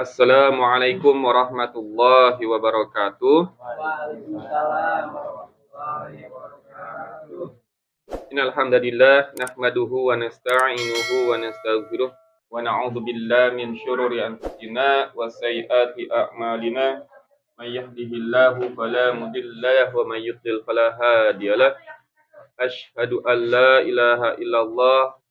Assalamualaikum warahmatullahi wabarakatuh. Waalaikumsalam warahmatullahi wabarakatuh. Innal hamdalillah nahmaduhu wa nasta'inuhu wa nastaghfiruh wa na'udzu billahi min syururi anfusina wa sayyiati a'malina. May yahdihillahu fala mudilla lahu wa may yudlil fala hadiyalah. Asyhadu an la ilaha illallah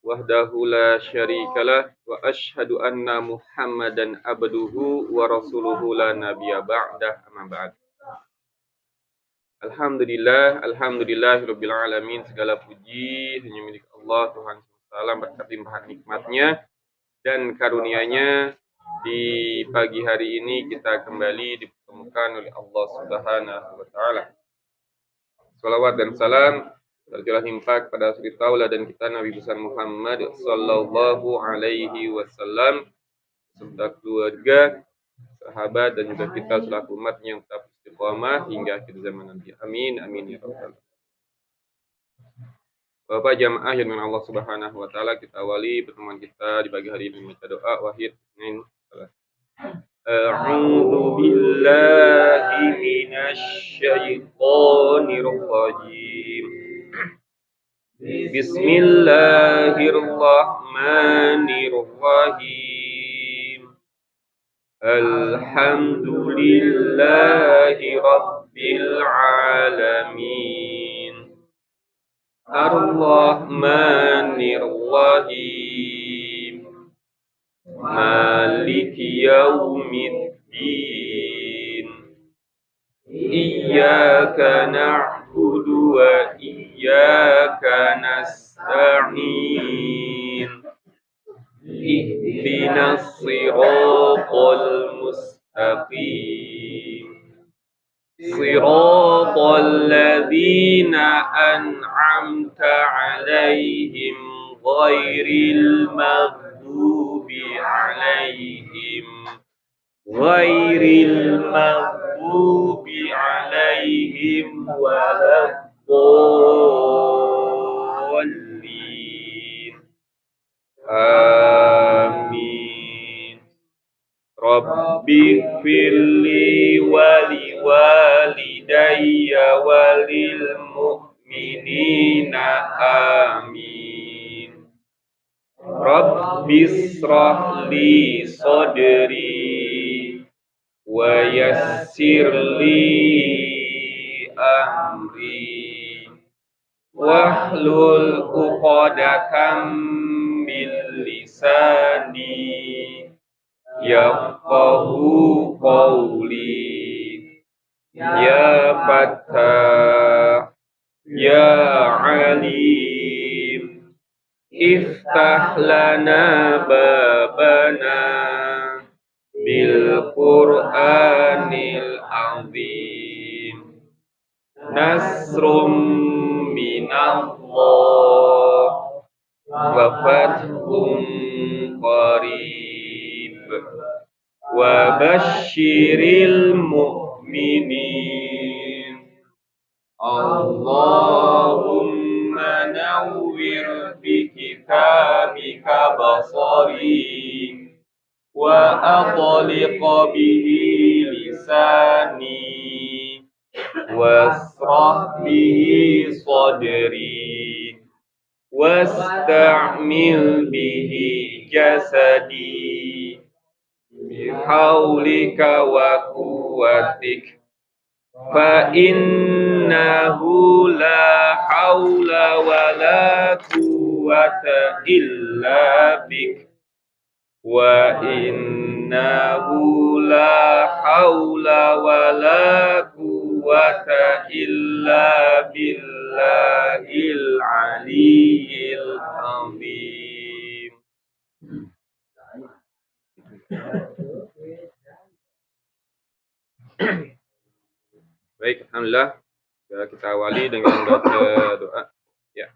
wahdahu la syarikalah wa asyhadu anna Muhammadan abduhu wa rasuluhu la nabiyya ba'dah amma ba'd. Alhamdulillahirabbil alamin, segala puji hanya milik Allah Tuhan SWT berkat limpahan nikmatnya dan karunia-Nya. Di pagi hari ini kita kembali dipertemukan oleh Allah Subhanahu wa taala. Salawat dan salam tercurah limpah kepada suri tauladan kita Nabi besar Muhammad sallallahu alaihi wasallam serta keluarga, sahabat dan juga kita selaku umat yang tetap istiqamah hingga akhir zaman nanti. Amin amin ya rabbal alamin. Bapak jamaah yang dengan Allah Subhanahu wa taala, kita awali pertemuan kita di pagi hari ini membaca doa wahid Senin. A'udzu billahi minasy syaithanir rajim. Bismillahirrahmanirrahim. Alhamdulillahi rabbil alamin. Ar-Rahmanir Rahim. Maliki yaumiddin. Iyyaka na'budu wa iyyaka nasta'in. Ihdinas siratal mustaqim. Siratal ladzina an'amta 'alaihim ghairil maghdubi 'alaihim waladdallin. Amin. Rabbighfirli wali walidayya walil mu'minina amin. Rabbishrah li sadri wa yassir li amri wahlul 'uqdatam min lisani yafqahu qawli. Ya Fattah, Ya Alim, iftah lana babana bil Qur'anil azim. Nasrum minallah wa fathun qarib wa basyiril mu'minin. Allahumma nawwir bi kitabika basari wa atliq bihi lisani wasrah bihi sadri wasta'mil bihi jasadi bihaulika wa quwwatik fa innahu la haula wa la quwwata illa bik wa innahu la haula wa la quwwata illa billahil aliyyil azim. Baik, alhamdulillah. Kita awali dengan baca doa. Ya.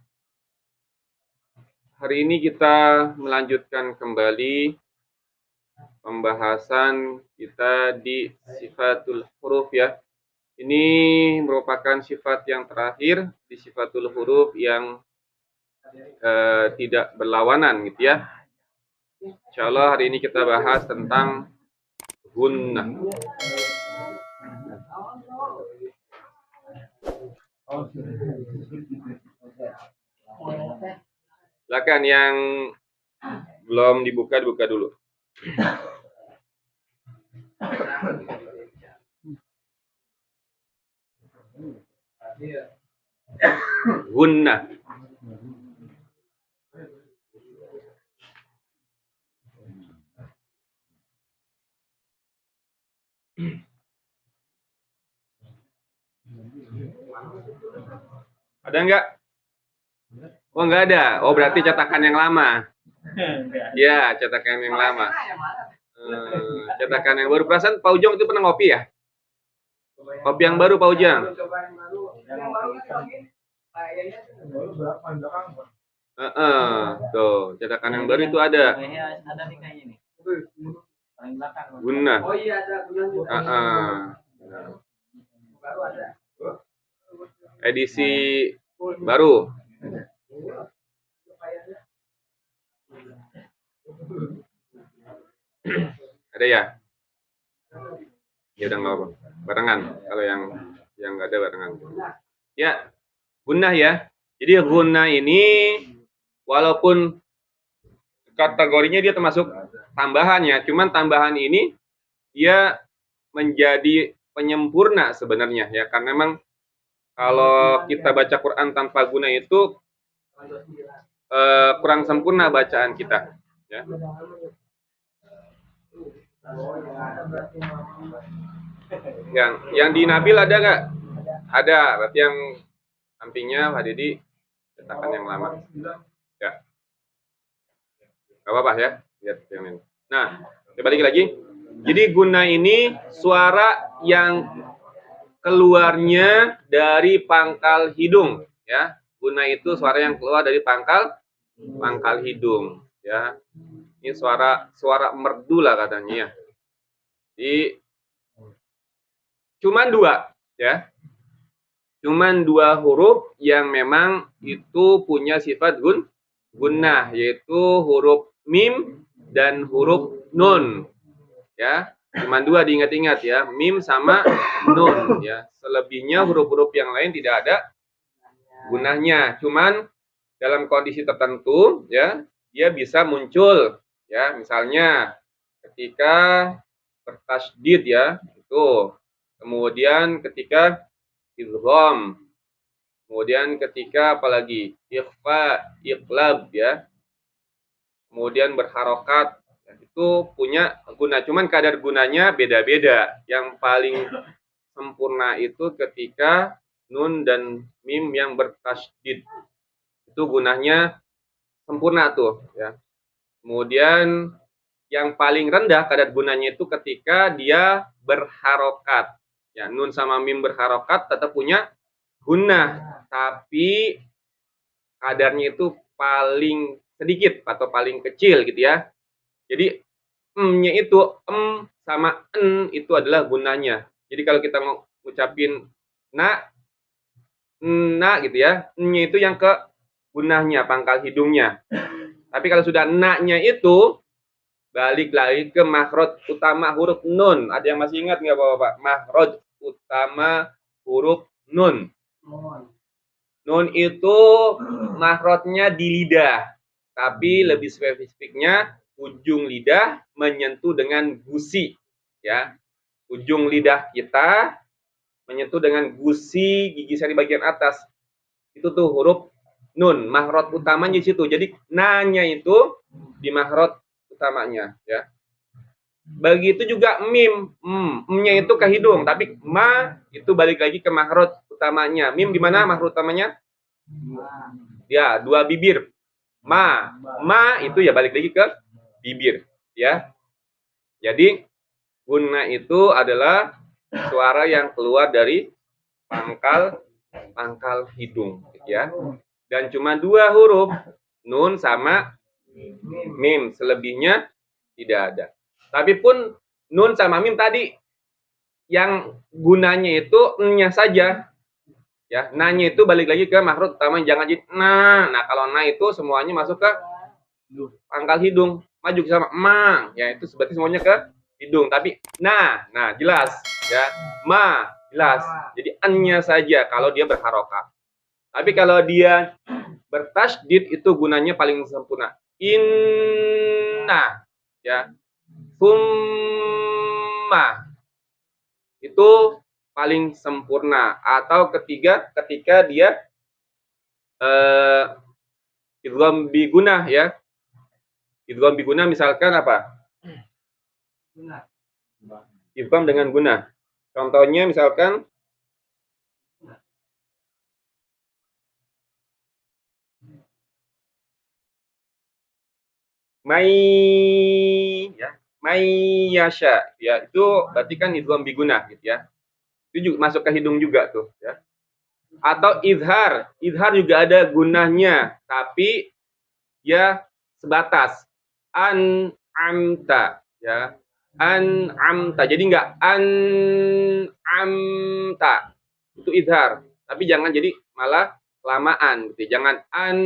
Hari ini kita melanjutkan kembali pembahasan kita di sifatul huruf ya. Ini merupakan sifat yang terakhir di sifatul huruf yang tidak berlawanan gitu ya. Insyaallah hari ini kita bahas tentang gunnah. Silakan yang belum dibuka dulu. Gunnah. Ada enggak? Oh, enggak ada. Oh, berarti cetakan yang lama. Ya, cetakan yang lama. Cetakan yang baru. Perasaan Pak Ujang itu pernah ngopi ya? Kopi yang baru Pak Ujang. Tuh, cetakan yang baru itu ada. Ada nih kayaknya nih. Paling belakang. Gunnah. Oh iya ada Gunnah. Baru ada. Edisi baru. Ada ya? Ya udah nggak apa. Barengan. Kalau yang nggak ada barengan. Ya, gunnah ya. Jadi gunnah ini walaupun kategorinya dia termasuk tambahannya, cuman tambahan ini dia menjadi penyempurna sebenarnya ya, karena memang kalau kita baca Quran tanpa guna itu kurang sempurna bacaan kita ya. Yang di Nabil ada nggak? Ada, berarti yang sampingnya Pak Didi cetakan yang lama ya, nggak apa-apa ya, lihat yang ini. Nah, kita balik lagi. Jadi gunnah ini suara yang keluarnya dari pangkal hidung ya. Gunnah itu suara yang keluar dari pangkal hidung ya. Ini suara merdu lah katanya ya. Jadi cuman dua ya. Cuman dua huruf yang memang itu punya sifat gunnah, yaitu huruf mim dan huruf nun ya. Cuman dua, diingat-ingat ya, mim sama nun ya. Selebihnya huruf-huruf yang lain tidak ada gunnahnya. Cuman dalam kondisi tertentu ya, dia bisa muncul ya. Misalnya ketika bertasydid ya, itu. Kemudian ketika idgham. Kemudian ketika apalagi ikhfa, iqlab ya. Kemudian berharokat. Itu punya guna, cuman kadar gunanya beda-beda. Yang paling sempurna itu ketika nun dan mim yang bertasydid. Itu gunanya sempurna tuh ya. Kemudian yang paling rendah kadar gunanya itu ketika dia berharokat. Ya, nun sama mim berharokat tetap punya gunnah, tapi kadarnya itu paling sedikit atau paling kecil gitu ya. Jadi m-nya itu sama n itu adalah gunnahnya. Jadi kalau kita ngucapin na gitu ya, n-nya itu yang ke gunnahnya, pangkal hidungnya. Tapi kalau sudah na-nya itu balik lagi ke makhraj utama huruf nun. Ada yang masih ingat nggak Bapak? Makhraj utama huruf nun. Nun itu makhrajnya di lidah, tapi lebih spesifiknya ujung lidah menyentuh dengan gusi ya. Ujung lidah kita menyentuh dengan gusi gigi seri bagian atas. Itu tuh huruf nun, makhraj utamanya di situ. Jadi na-nya itu di makhraj utamanya ya. Begitu juga mim, m-nya itu ke hidung, tapi ma itu balik lagi ke makhraj utamanya. Mim di mana makhraj utamanya? Ya, dua bibir. Ma itu ya balik lagi ke bibir ya. Jadi gunnah itu adalah suara yang keluar dari pangkal hidung ya. Dan cuma dua huruf, nun sama mim, selebihnya tidak ada. Tapi pun nun sama mim tadi yang gunanya itu n-nya saja. Ya, na-nya itu balik lagi ke makhraj utama, jangan jadi na. Nah, kalau na itu semuanya masuk ke pangkal hidung. maju sama ma, ya itu berarti semuanya ke hidung. Tapi nah jelas ya, ma jelas. Jadi an-nya saja kalau dia berharokat. Tapi kalau dia bertasydid itu gunanya paling sempurna. Inna ya, summa itu paling sempurna. Atau ketika dia idgham bigunah ya. Idgham bigunah misalkan apa? Idgham dengan gunah. Contohnya misalkan mai ya, mai yasha ya, itu berarti kan idgham bigunah gitu ya. Itu juga masuk ke hidung juga tuh ya. Atau izhar juga ada gunahnya, tapi ya sebatas an amta ya, an amta, jadi enggak an amta, itu izhar, tapi jangan jadi malah lamaan gitu. Jangan an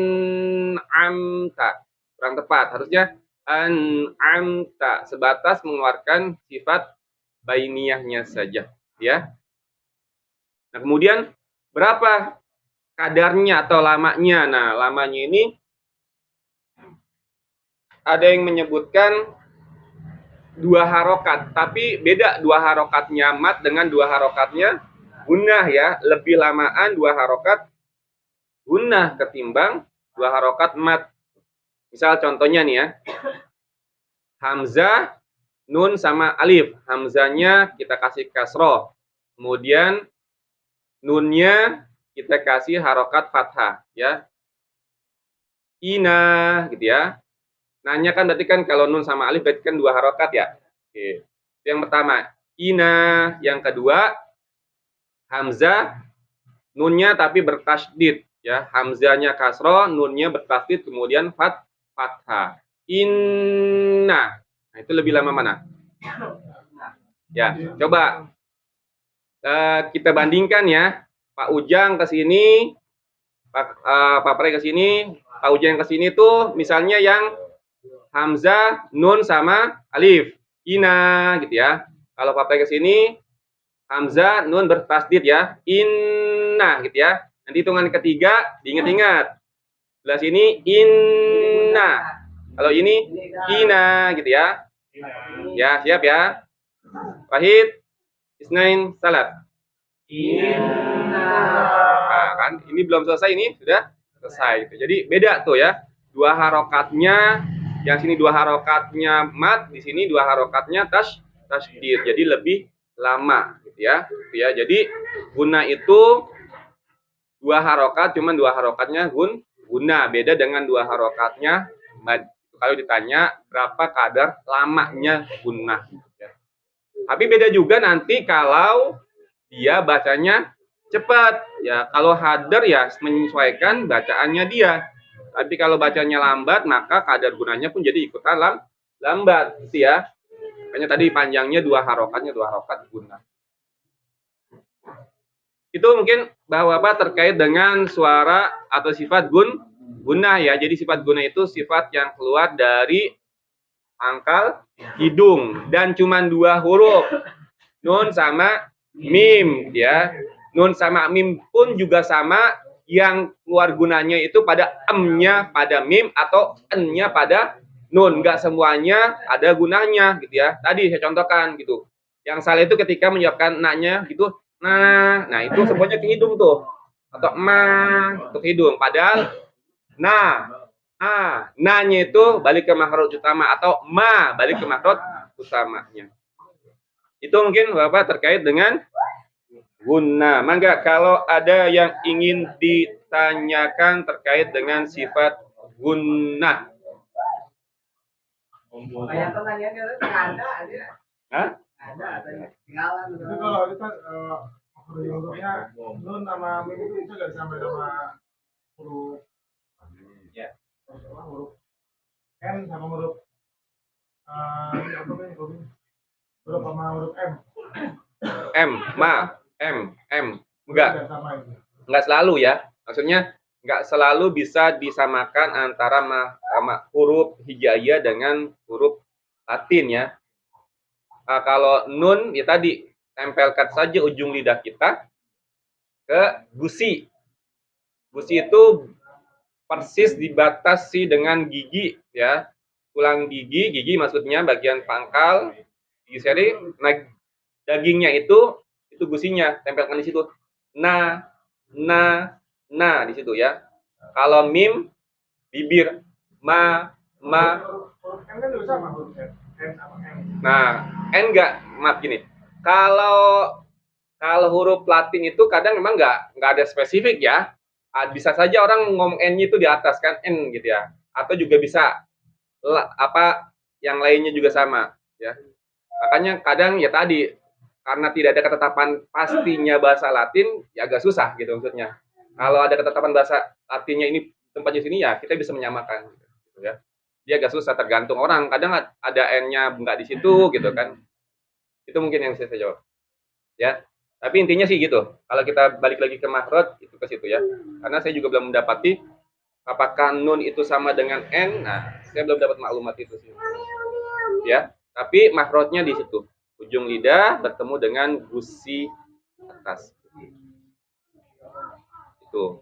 amta, kurang tepat, harusnya an amta, sebatas mengeluarkan sifat bainiyahnya saja ya. Nah, kemudian berapa kadarnya atau lamanya? Nah, lamanya ini ada yang menyebutkan 2 harokat, tapi beda 2 harokatnya mat dengan 2 harokatnya gunnah ya. Lebih lamaan 2 harokat gunnah ketimbang 2 harokat mat. Misal contohnya nih ya, hamzah, nun sama alif. Hamzahnya kita kasih kasroh, kemudian nunnya kita kasih harokat fathah ya. Ina gitu ya. Nanya kan berarti kan kalau nun sama alif berarti kan 2 harokat ya. Oke. Itu yang pertama. Ina. Yang kedua, hamzah, nunnya tapi bertasydid ya. Hamzahnya kasroh, nunnya bertasydid, kemudian fathah. Inna. Nah, itu lebih lama mana? Ya, coba kita bandingkan ya. Pak Ujang ke sini, Pak Pre ke sini, Pak Ujang ke sini tuh misalnya yang hamzah, nun sama alif. Ina gitu ya. Kalau Pak Pre ke sini hamzah, nun bertasydid ya. Inna gitu ya. Nanti hitungan ketiga diingat-ingat. Sebelah sini inna. Kalau ini ina gitu ya. Ya, siap ya. Wahid, Isnain, Salat. Nah, kan ini belum selesai, ini sudah selesai gitu. Jadi beda tuh ya. 2 harokatnya, yang sini 2 harokatnya mat, di sini 2 harokatnya tasydid. Jadi lebih lama gitu ya. Gitu ya. Jadi guna itu 2 harokat, cuman 2 harokatnya guna, beda dengan 2 harokatnya mad. Kalau ditanya berapa kadar lamanya guna gitu ya. Tapi beda juga nanti kalau dia bacanya cepat ya. Kalau hadar ya menyesuaikan bacaannya dia. Tapi kalau bacanya lambat maka kadar gunanya pun jadi ikutan lambat gitu ya. Makanya tadi panjangnya 2 harokatnya 2 harokat guna. Itu mungkin Bapak-bapak terkait dengan suara atau sifat guna ya. Jadi sifat guna itu sifat yang keluar dari pangkal hidung dan cuma 2 huruf, nun sama mim ya. Nun sama mim pun juga sama, yang keluar gunanya itu pada em-nya pada mim atau en-nya pada nun. Enggak semuanya ada gunanya gitu ya. Tadi saya contohkan gitu. Yang salah itu ketika menyiapkan na-nya gitu. Nah itu semuanya ke hidung tuh. Atau ma untuk hidung. Padahal na-nya itu balik ke makhraj utama, atau ma balik ke makhraj utamanya. Itu mungkin Bapak terkait dengan guna. Mangga kalau ada yang ingin ditanyakan terkait dengan sifat guna. Hah? Kalau kita hurufnya nun sama mim itu bisa nggak sampai sama huruf huruf N sama huruf huruf sama huruf M. Enggak selalu ya. Maksudnya enggak selalu bisa disamakan antara huruf hijaiyah dengan huruf Latin ya. Nah, kalau nun ya tadi tempelkan saja ujung lidah kita ke gusi. Gusi itu persis dibatasi dengan gigi ya. Tulang gigi maksudnya bagian pangkal, gigi seri. Nah, dagingnya itu gusinya, tempelkan di situ. Na, na di situ ya. Kalau mim bibir, ma. Huruf N kan juga sama huruf N. N sama M. Nah, N enggak, maaf gini. Kalau huruf Latin itu kadang memang nggak ada spesifik ya. Bisa saja orang ngomong N-nya itu di atas kan N gitu ya. Atau juga bisa apa yang lainnya juga sama ya. Makanya kadang ya tadi karena tidak ada ketetapan pastinya bahasa Latin ya agak susah gitu maksudnya. Kalau ada ketetapan bahasa Latinnya ini tempatnya sini ya kita bisa menyamakan gitu ya. Dia agak susah tergantung orang. Kadang ada N-nya nggak di situ gitu kan. Itu mungkin yang saya jawab. Ya. Tapi intinya sih gitu. Kalau kita balik lagi ke mahrot itu ke situ ya. Karena saya juga belum mendapati apakah nun itu sama dengan n. Nah, saya belum dapat maklumat itu sih. Ya. Tapi mahrotnya di situ. Ujung lidah bertemu dengan gusi atas. Itu.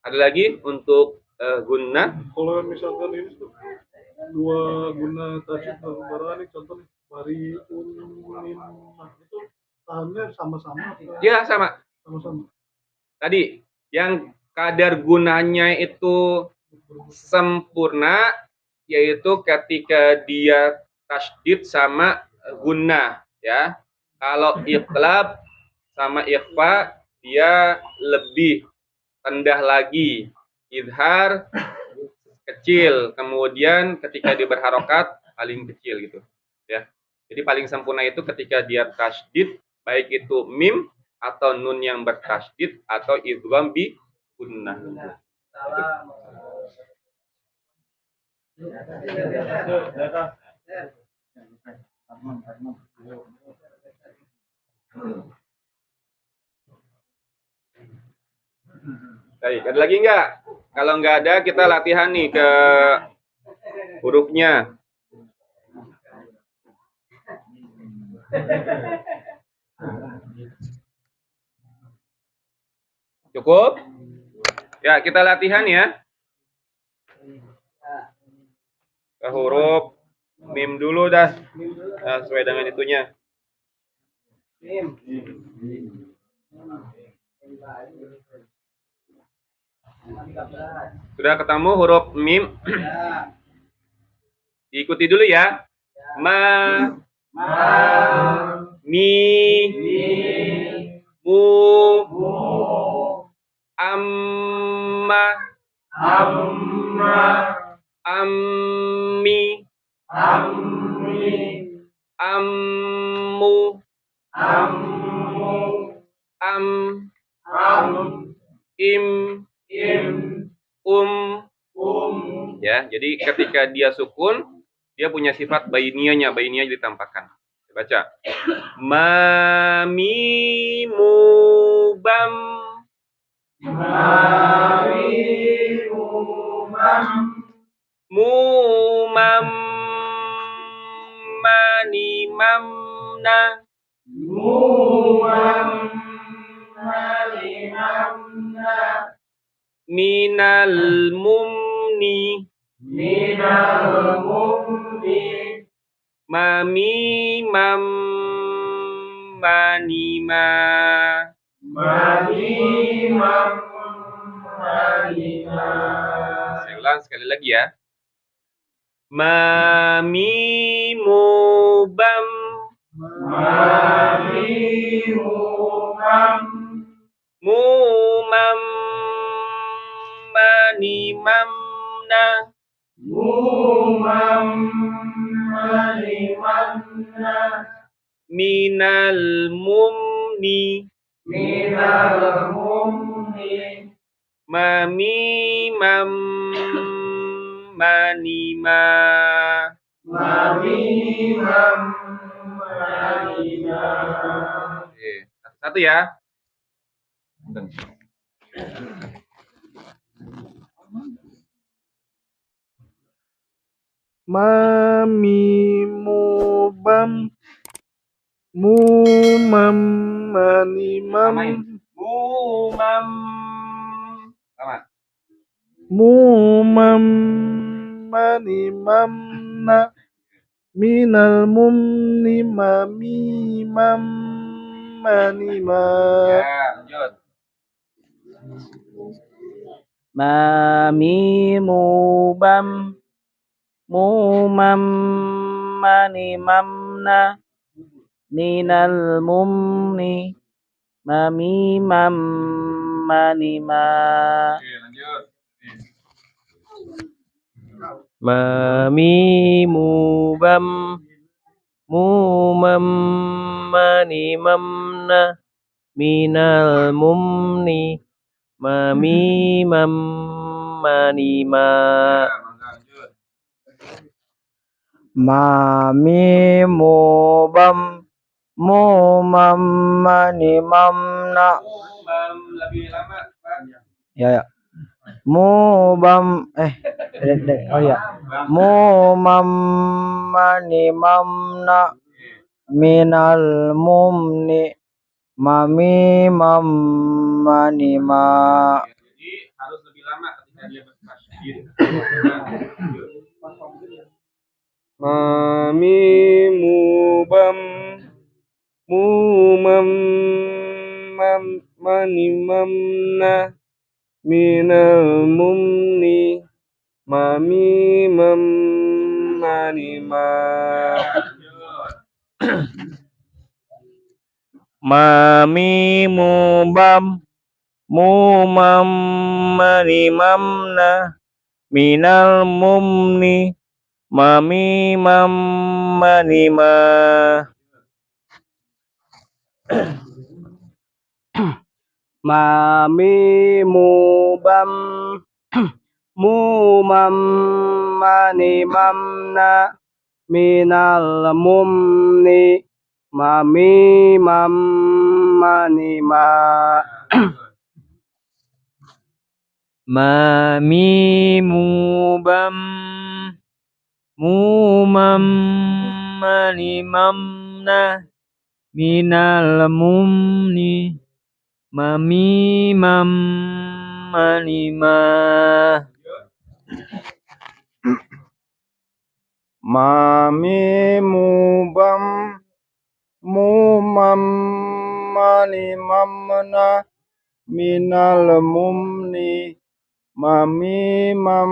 Ada lagi untuk guna. Kalau misalkan ini tuh dua guna tajwid barang ini contoh nih bari itu tahannya sama-sama. Ya sama. Sama-sama. Tadi yang kadar gunanya itu sempurna yaitu ketika dia tasydid sama guna ya. Kalau iqlab sama ikhfa dia lebih rendah lagi. Idhar kecil, kemudian ketika dia berharokat paling kecil gitu ya. Jadi paling sempurna itu ketika dia tasydid baik itu mim atau nun yang bertasydid atau idgham bi gunnah. Baik, ada lagi nggak? Kalau nggak ada, kita latihan nih ke hurufnya. Cukup? Ya, kita latihan ya. Ke huruf mim dulu dah. Nah, sesuai dengan itunya. Sudah ketemu huruf mim? Diikuti dulu ya. Ma, mi, mu, amma, ammi, ammu, im, ya. Jadi ketika dia sukun, dia punya sifat bainiyahnya ditampakkan. Baca. Ma mi mu bam. Mu mam mani mamna. Minal mumni. Mami mam mani ma. Saya ulang sekali lagi ya. Mami mu bam. Mu mam mani mamna. Minal mumni. Mami mam mani ma. Oke, satu ya. ma mim mu bam mu mam mani mam Mumam. Sama. mu mam mani mam na minal mumni ma mi mam mani ma Ya, lanjut. Ma mi mu bam mu mam mani mam na minal mumni ma mi mam mani ma Oke, lanjut. ma mi mu bam mu mam mani mam na minal mumni ma mi mam mani ma Ya, mangga lanjut. ma mi mu bam mu mam mani mam na Mumam lebih lama, Pak. ya mu bam oh ya mu mam mani mam na minal mumni mami mam mani ma Ya, jadi harus lebih lama ketika dia bertasydid. Mami mubam mumam mam mani mamna minal mumni mami mam mani ma mami mubam mumam mani mamna minal mumni mami mam mani ma mami mubam mumam mani mamna minal mumni mami mam mani ma mami mubam mumam mani mamna minal mumni mami mam mani ma Mami mubam mumam mani mamna minal mumni mami mam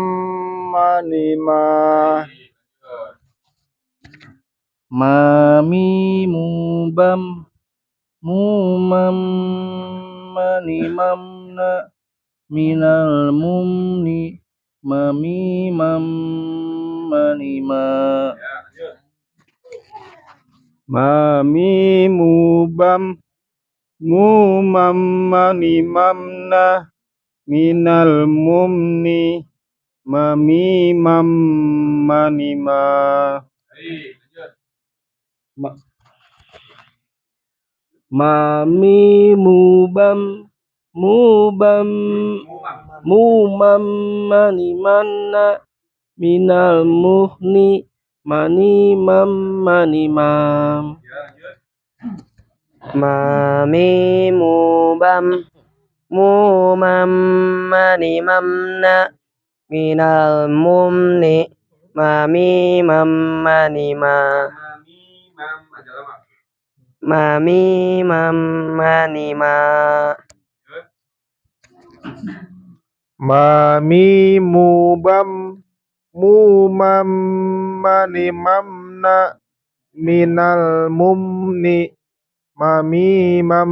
mani ma mami mubam mumam mani mamna minal mumni mami mam mani ma Mami mubam mumam mani mamna minal mumni mami mam mani ma mami mubam mumam mani manna minal muhni mani mam mani mam mami mubam mumam mani mamna minal mumni mami mam mani ma mami mam mani ma Mami mubam mumam mani mamna minal mumni mami mam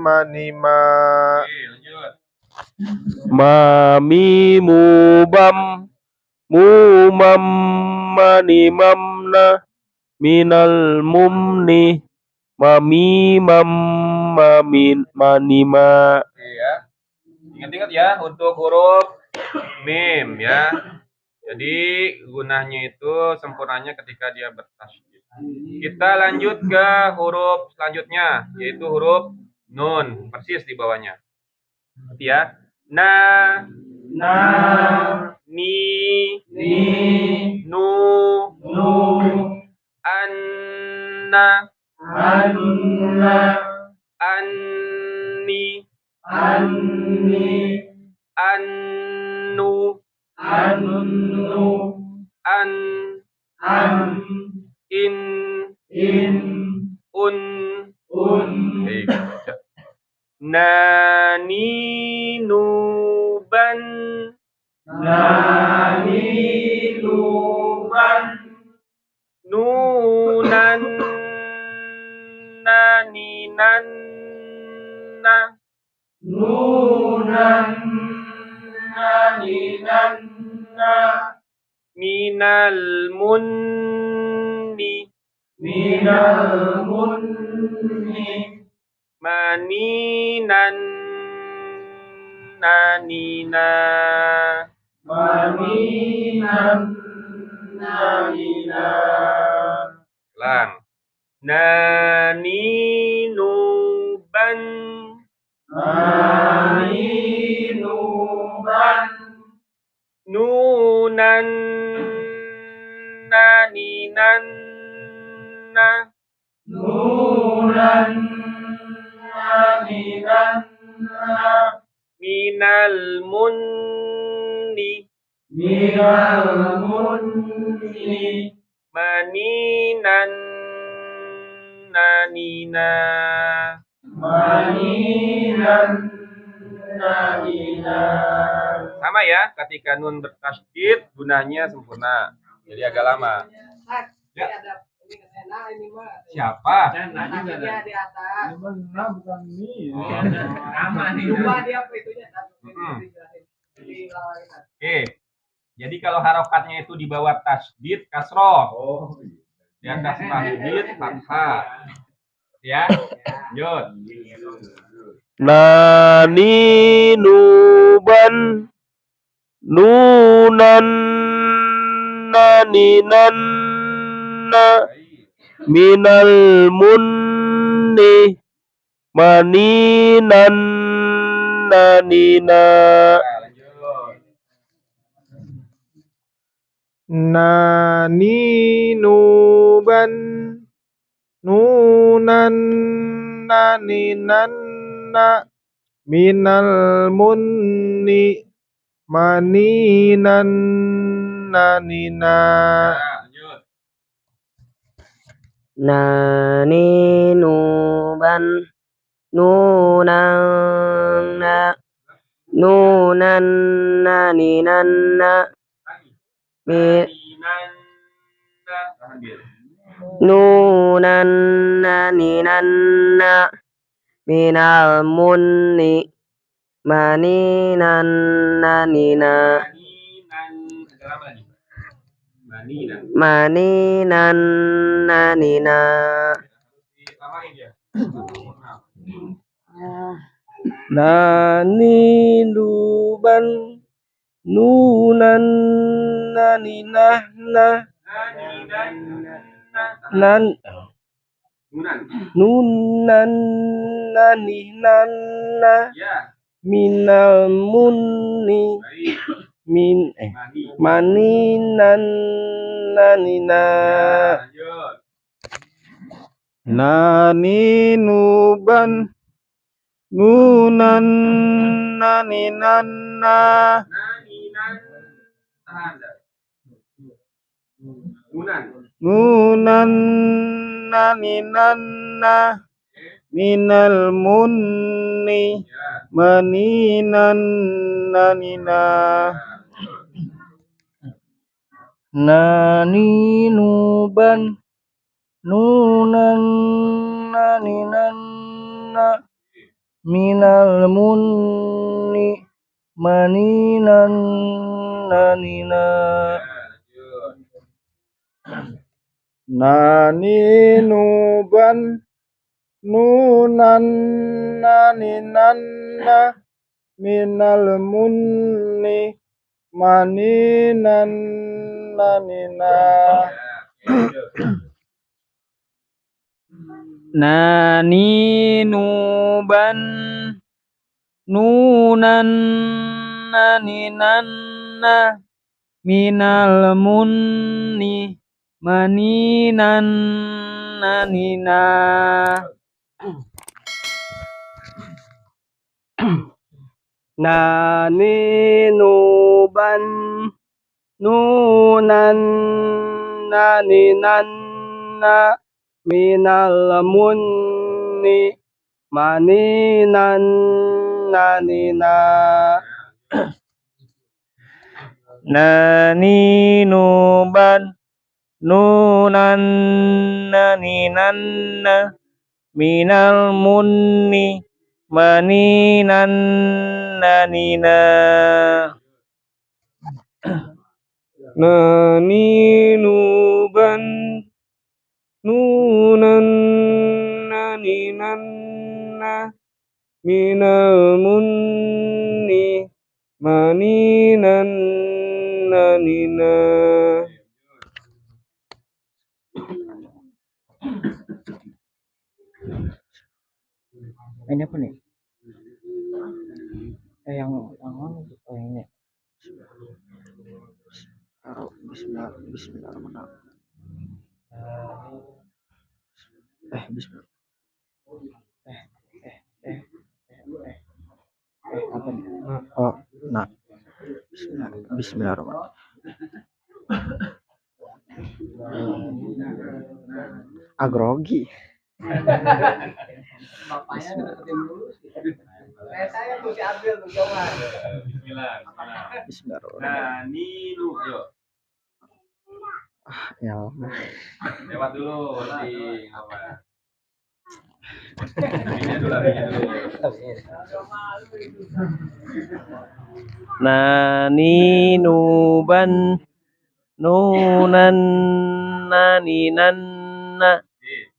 mani ma mami mubam mumam mani mamna minal mumni mami mam mani ma Oke ya. Ingat-ingat ya untuk huruf mim ya. Jadi gunanya itu sempurnanya ketika dia bertasydid. Kita lanjut ke huruf selanjutnya yaitu huruf nun, persis di bawahnya. Ya. Na, na, ni, ni, nu, nu, anna, anna, anni, anni, annu, annu, an, an, in, in, un. un, Baik, baca. Nani, nuban, nani, nuban, nunan, naninanna, nunan, naninanna, minal munni, minal munni, maninan, nanina, maninan, nanina, lang, nani, nuban, mani, nuban, nunan, naninanna, nunan, naninanna, minal munni, minal munni, maninan, nanina. maninan, nanina. Sama ya, ketika nun bertasydid gunanya sempurna. Jadi agak lama. Ya. Siapa? Ini mana bukan ini. Oke. Jadi kalau harokatnya itu di bawah tasydid kasroh. Oh, Di atas tasydid fathah. Ya. Lanjut. Nani, nuban, nunan, naninanna, minal munni, maninan, nanina. Lanjut. Nani nuban nunan naninanna minal munni maninan nanina. Lanjut. Nani nuban nunan nunan naninanna Naninanna. Ambil. nunan naninanna minal munni maninan nanina Maninan. Agak lama lagi. Maninan. maninan nanina. Ditamain dia. Nani, nuban, nunan, naninanna, Naninanna. nan, Nunan. nunan, naninanna, Ya. minal munni, Baik. min, Mani. maninan, nanina. Lanjut. Nani nuban nunan naninanna Naninan. Tahan dah. Nunan. nunan naninanna minal munni Ya. maninan nanina. Nani, nuban, nunan, naninanna, minal munni, maninan, nanina. Lanjut. Nani nuban nunan naninanna minal munni maninan nanina. Nani, nuban, nunan, naninanna minal munni maninan nanina naninuban nunan naninanna minal munni maninan nanina naninuban nunan naninanna minal munni maninan nanina naninuban nunan naninanna minal munni maninan nanina ini apa nih? Yang mana? Oh ini. Bismillahirrahmanirrahim. Bismillah. Apa nih? Oh, nah. Bismillahirrahmanirrahim. Agrogi. Bismillahirrahmanirrahim. Nanilu, yuk. Ya. Lewat dulu di apa? Naninuban nunan naninanna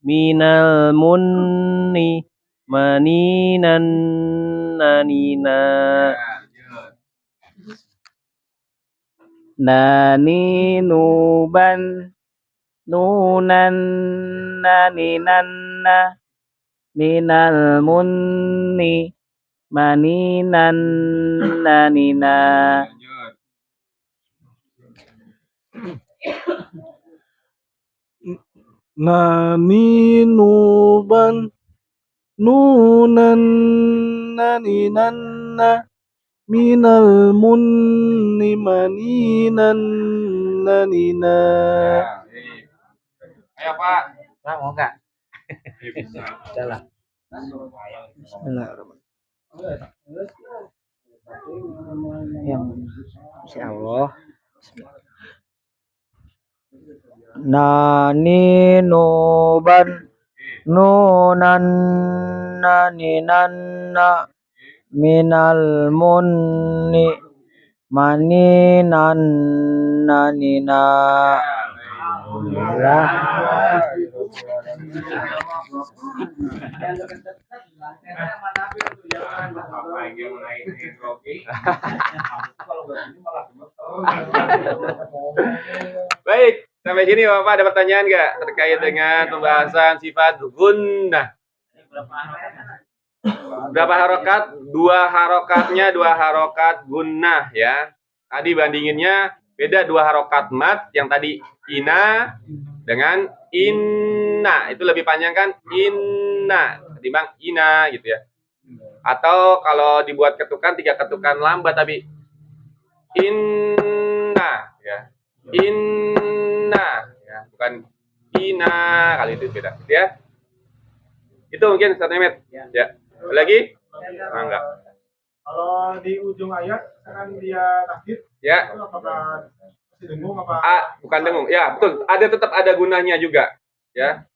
minal munni maninan nanina naninuban nunan naninanna minal munni maninan nanina naninuban nunan naninanna minal munni maninan nanina. Ayo Pak. Pak mau nggak? Bisa. Jalan. Bismillahirrahmanirrahim. Yang insya Allah. Naninuban nunan naninanna minal munni maninan nanina. Alhamdulillah. Baik, sampai sini Bapak ada pertanyaan nggak terkait dengan pembahasan sifat gunnah? Berapa harokat? Dua harokat gunnah ya. Tadi bandinginnya beda, 2 harokat mat, yang tadi ina dengan inna, itu lebih panjang kan, inna ketimbang ina gitu ya. Atau kalau dibuat ketukan 3 ketukan lambat tapi inna ya, inna ya, bukan ina, kali itu beda gitu ya. Itu mungkin satu menit ya. Lagi? Enggak. Kalau di ujung ayat kan dia takdir, Ya. itu apakah masih dengung apa? Bukan dengung. Ya, betul. Ada, tetap ada gunanya juga. Ya.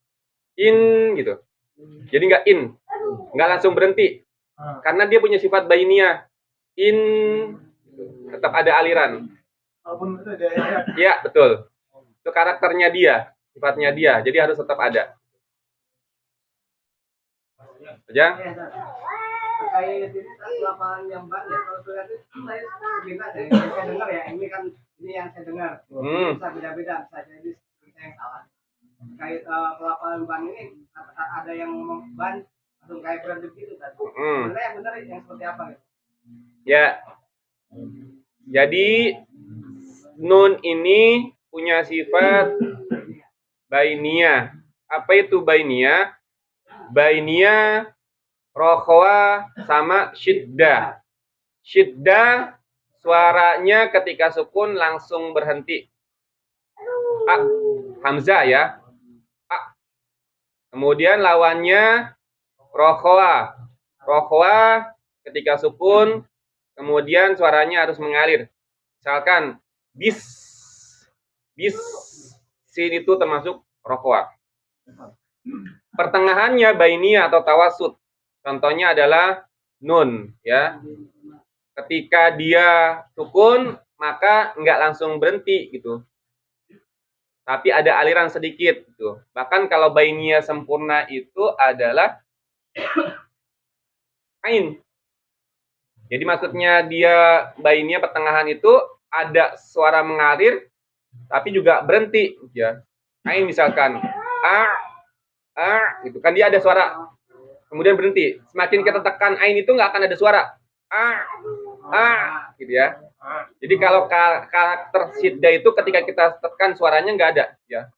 In gitu. Jadi nggak in. Nggak langsung berhenti. Karena dia punya sifat bainiyah. In tetap ada aliran. Walaupun itu ada ayat. Ya, betul. Itu karakternya dia, sifatnya dia. Jadi harus tetap ada. Aja? Terkait lapangan yang banyak, kalau sudah itu saya minta dari yang saya dengar ya, ini kan ini yang saya dengar. Bisa beda-beda, bisa jadi saya yang salah. Terkait lapangan ban ini ada yang ban langsung kayak berhenti gitu tadi. Sebenarnya yang benar yang seperti apa gitu? Ya. Jadi nun ini punya sifat bainiyah. Apa itu bainiyah? Bainiyah, rokhwa, sama syiddah. Syiddah suaranya ketika sukun langsung berhenti. A, hamzah ya. A. Kemudian lawannya rokhwa. Rokhwa ketika sukun, kemudian suaranya harus mengalir. Misalkan bis, sin itu termasuk rokhwa. Pertengahannya bainiyah atau tawasud. Contohnya adalah nun, ya. Ketika dia sukun, maka nggak langsung berhenti gitu. Tapi ada aliran sedikit gitu. Bahkan kalau bainiyah sempurna itu adalah ain. Jadi maksudnya dia bainiyah pertengahan itu ada suara mengalir tapi juga berhenti ya. Ain misalkan gitu kan, dia ada suara kemudian berhenti. Semakin kita tekan ain itu nggak akan ada suara gitu ya. Jadi kalau karakter syiddah itu ketika kita tekan suaranya nggak ada ya.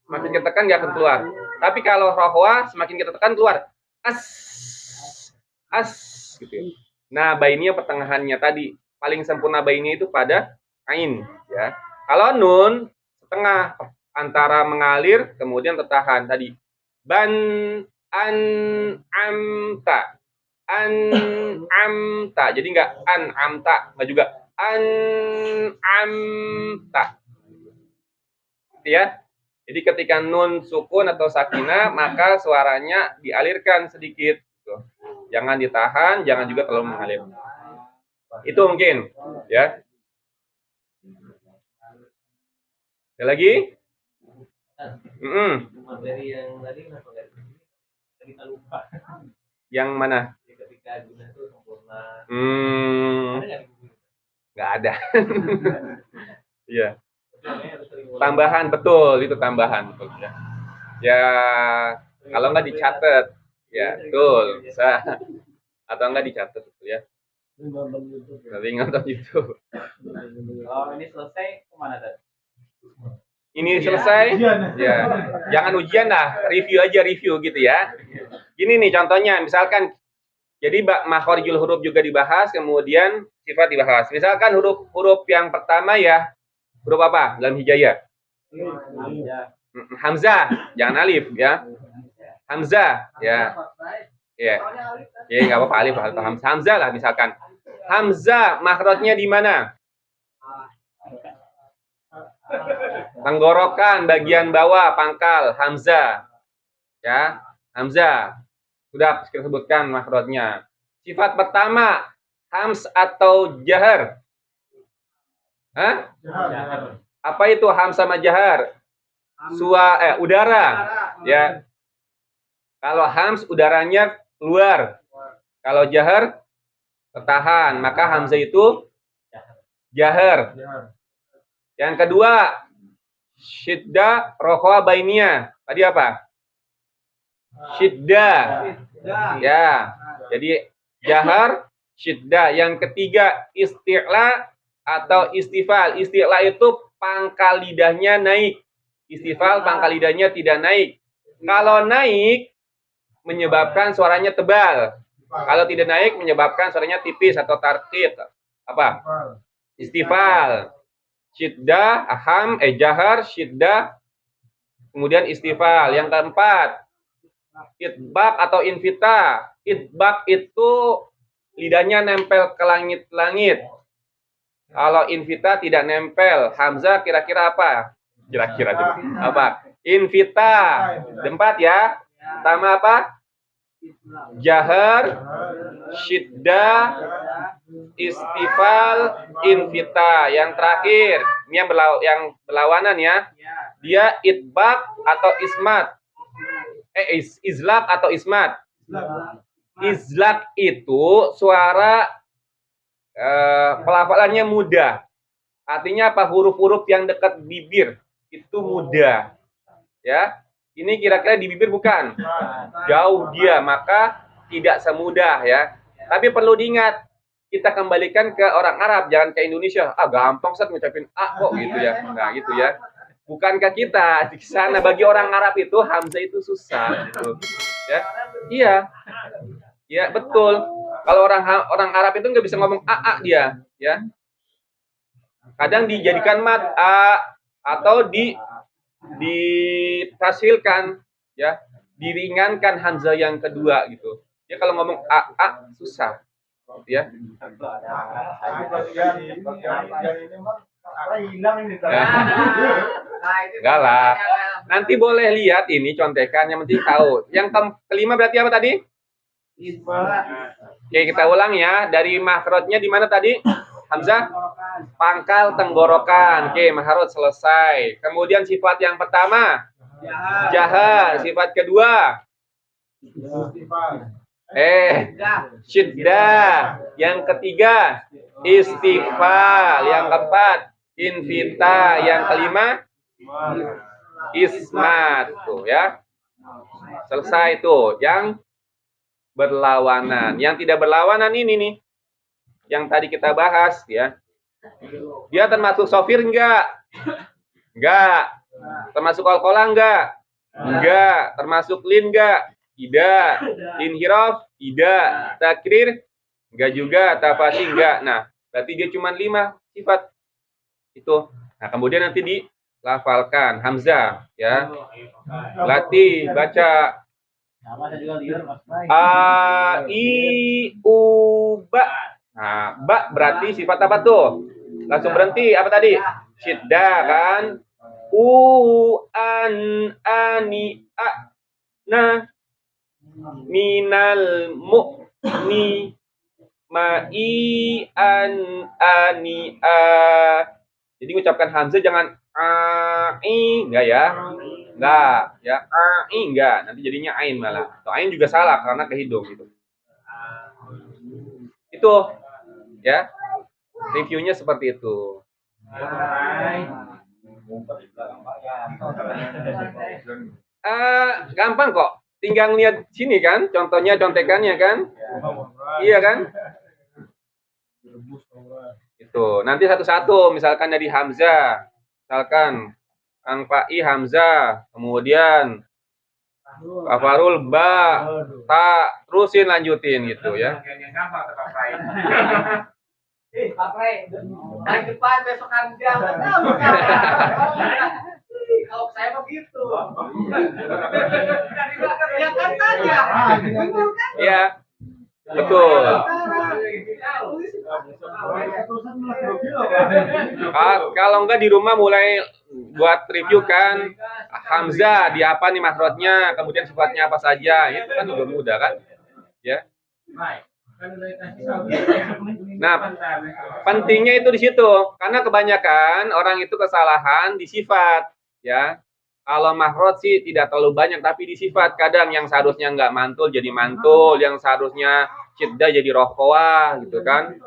Semakin kita tekan nggak akan keluar. Tapi kalau rokhwa semakin kita tekan keluar as gitu ya. Nah, bainiyah pertengahannya tadi paling sempurna bainiyah itu pada ain ya. Kalau nun setengah antara mengalir kemudian tertahan tadi. Ban an amta. An amta. Jadi enggak an amta, enggak juga an amta. Ya. Jadi ketika nun sukun atau sakinah maka suaranya dialirkan sedikit gitu. Jangan ditahan, jangan juga terlalu mengalir. Itu mungkin ya. Ada lagi? Materi yang tadi kenapa kita lupa? Yang mana? Ketika guna itu sempurna. Nggak ada. Iya. Tambahan betul, itu tambahan betul ya. Ya kalau nggak dicatat, ya betul bisa. Atau nggak dicatat betul ya. Tapi nonton YouTube. Kalau ini selesai kemana tadi? Ini selesai, ya jangan ujian lah, review aja review gitu ya. Gini nih contohnya, misalkan jadi makhorijul huruf juga dibahas, kemudian sifat dibahas. Misalkan huruf yang pertama ya, huruf apa dalam hijaiyah? Hamzah, jangan alif ya. Hamzah ya, ya, ya nggak apa-apa alif atau hamzah lah misalkan. Hamzah makhrajnya di mana? Tenggorokan bagian bawah pangkal hamzah ya, hamzah sudah kita sebutkan makhrajnya. Sifat pertama hams atau jahar. Apa itu hams sama jahar? Udara ya. Kalau hams udaranya keluar, kalau jahar tertahan, maka hamzah itu jahar. Yang kedua, syiddah rokhwa bainiyah. Tadi apa? Syiddah. Ya. Jadi jahar, syiddah. Yang ketiga, isti'la atau istifal. Isti'la itu pangkal lidahnya naik. Istifal pangkal lidahnya tidak naik. Kalau naik menyebabkan suaranya tebal. Kalau tidak naik menyebabkan suaranya tipis atau tarqid. Apa? Istifal. Syiddah, jahar, syiddah, kemudian istifal. Yang keempat, idbaq atau invita. Idbaq itu lidahnya nempel ke langit-langit. Kalau invita tidak nempel, hamzah kira-kira apa? Kira-kira apa? Invita. Keempat ya. Pertama apa? Jahar, syiddah, istifal, invita. Yang terakhir, ini yang berlawanan ya. Dia idbaq atau ismat. Izlaq atau ismat. Izlaq itu suara pelafalannya mudah. Artinya apa? Huruf-huruf yang dekat bibir itu mudah. Ya. Ini kira-kira di bibir bukan? Jauh dia, maka tidak semudah ya. Tapi perlu diingat, kita kembalikan ke orang Arab, jangan ke Indonesia. Ah, gampang Ustaz ngucapin A kok gitu ya. Nah, gitu ya. Bukankah kita di sana bagi orang Arab itu hamzah itu susah gitu. Ya. Iya. Ya, betul. Kalau orang Arab itu nggak bisa ngomong A dia, ya. Kadang dijadikan mat A atau ditasilkan, ya. Diringankan hamzah yang kedua gitu. Ya kalau ngomong A susah. Gitu ya. Ya. Enggak lah. Nanti boleh lihat ini contekan, yang penting tahu. Yang kelima berarti apa tadi? Oke, kita ulang ya. Dari makhrajnya di mana tadi? Hamzah? Pangkal tenggorokan. Oke, makhraj selesai. Kemudian sifat yang pertama? Jaha. Sifat kedua? Syiddah. Yang ketiga? Istifal. Yang keempat? Invita. Yang kelima? Ismat. Tuh ya. Selesai tuh. Yang berlawanan. Yang tidak berlawanan ini nih. Yang tadi kita bahas ya. Dia termasuk sofir enggak? Enggak. Termasuk qalqalah enggak? Enggak. Termasuk lin enggak? Tidak. Inhiraf? Tidak. Takrir? Enggak juga. Tafati enggak. Nah, berarti dia cuma 5 sifat. Itu. Nah, kemudian nanti dilafalkan hamzah ya. Latih baca A I U ba. Nah, ba berarti sifat apa tuh? Langsung berhenti. Apa tadi? Syiddah kan? U an ani a na minal mu'ni ma'i an ani a. Jadi ucapkan hamzah jangan i enggak ya? Enggak, ya. Enggak. Nanti jadinya ain malah. Atau ain juga salah karena ke hidung gitu. Itu ya. Reviewnya seperti itu. Gampang kok. Tinggal lihat sini kan, contohnya contekannya kan? Iya kan? Itu. Nanti satu-satu misalkan dari hamzah. Misalkan Ang Fa'i hamzah, kemudian Kafarul ba, ta, terusin lanjutin gitu ya. Pak Pre, hari depan besok hamzah. Kalau saya begitu. Ya kan tanya. Iya. Betul. Kalau enggak di rumah mulai buat review kan hamzah di apa nih makhrajnya, kemudian sifatnya apa saja, itu kan udah mudah kan, ya. Nah, pentingnya itu di situ karena kebanyakan orang itu kesalahan di sifat, ya. Kalau makhraj sih tidak terlalu banyak, tapi di sifat kadang yang seharusnya nggak mantul jadi mantul, yang seharusnya syiddah jadi rokhawah gitu kan.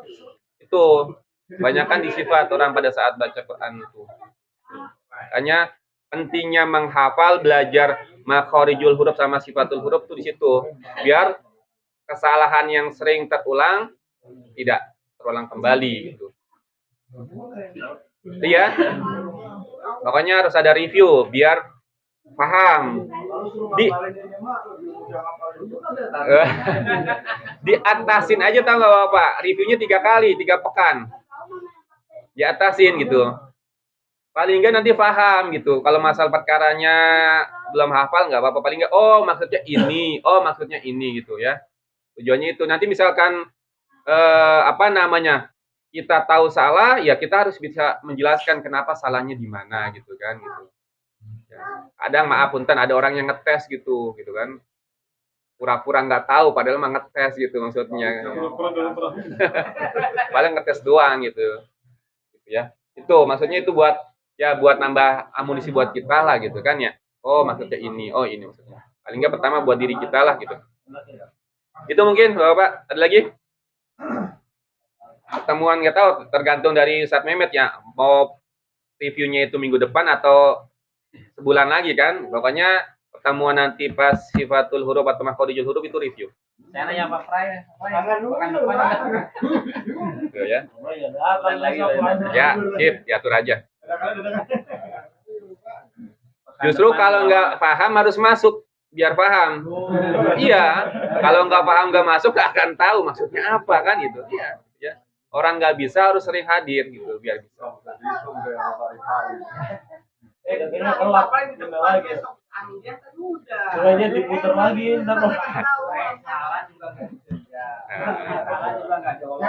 Itu kebanyakan di sifat orang pada saat baca Quran itu. Makanya pentingnya menghafal, belajar makharijul huruf sama sifatul huruf itu di situ. Biar kesalahan yang sering terulang tidak terulang kembali gitu. Iya. Pokoknya harus ada review biar paham. Diatasin aja tau nggak Bapak? Reviewnya 3 kali, 3 pekan. Diatasin gitu. Paling enggak nanti paham gitu. Kalau masalah perkaranya belum hafal nggak apa-apa. Paling enggak, oh maksudnya ini, oh maksudnya ini gitu ya. Tujuannya itu. Nanti misalkan apa namanya, kita tahu salah, ya kita harus bisa menjelaskan kenapa salahnya di mana gitu kan. Gitu. Ya. Kadang maaf punten ada orang yang ngetes gitu kan. Pura-pura nggak tahu, padahal mah ngetes gitu maksudnya. Paling ngetes doang gitu ya. Itu maksudnya itu buat nambah amunisi buat kita lah gitu kan ya. Oh maksudnya ini, oh ini maksudnya. Paling nggak pertama buat diri kita lah gitu. Itu mungkin Bapak, ada lagi? Pertemuan nggak tahu, tergantung dari Ustadz Mehmet ya. Mau reviewnya itu minggu depan atau sebulan lagi kan. Pokoknya pertemuan nanti pas sifatul huruf atau makharijul huruf itu review. Saya nanya Pak Pray. Tangan dulu. Gitu ya. Lagi. Ya, sip, diatur aja. Justru kalau nggak paham harus masuk biar paham. Iya, kalau nggak paham nggak masuk nggak akan tahu maksudnya apa kan gitu. Iya, ya. Orang nggak bisa harus sering hadir gitu biar bisa. Ini kalau apa ini lagi. Mulainya diputar lagi, ntar Salah juga nggak jawab.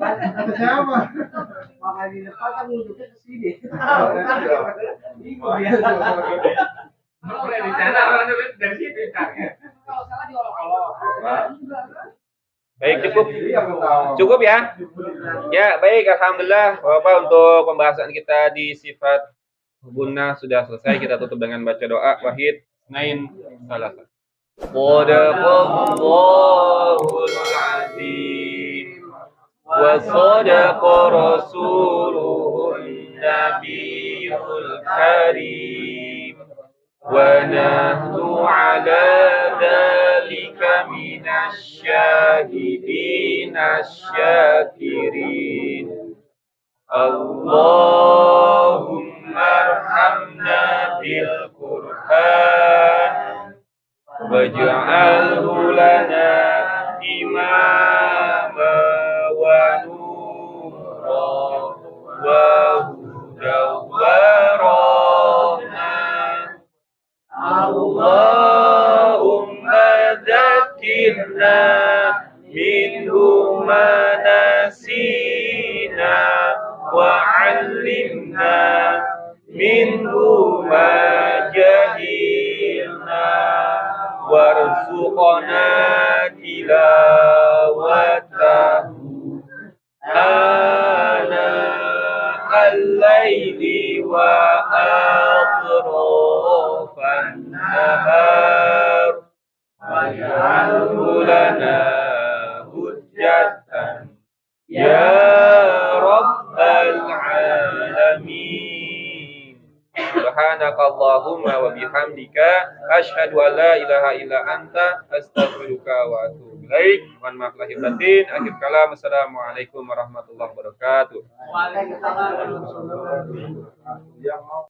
Kata siapa? Makanya di depan kan nunjuknya ke sini. Bingung dia. Di sana orang dari situ cari. Kalau salah diolok-olok. Baik, cukup ya. Ya, baik, alhamdulillah. Bapak untuk pembahasan kita di sifat gunnah sudah selesai. Kita tutup dengan baca doa. Wahid, nain, salah. Sadaqallahul azim wa sadaqa rasuluhun nabiyul karim wa nahnu ala dzalika minasy syahidin asy-syakirin. Allahumma arhamna bil Qur'an waj'alhu lana imama wa nura wa hudan wa rahmah. Allahumma dzakkirna minhu ma nasina wa 'allimna minhu ma jahilna warzuqna tilawatahu ana al-laili wa atrafan nahar waj'alhu lana hujjatan ya rabbal alamin. Subhanakallahumma wa bihamdika asyhadu an la ilaha illa anta astaghfiruka wa atubu ilaik. Mohon maaf lahir batin. Akhir kalam, assalamualaikum warahmatullahi wabarakatuh. Waalaikumsalam.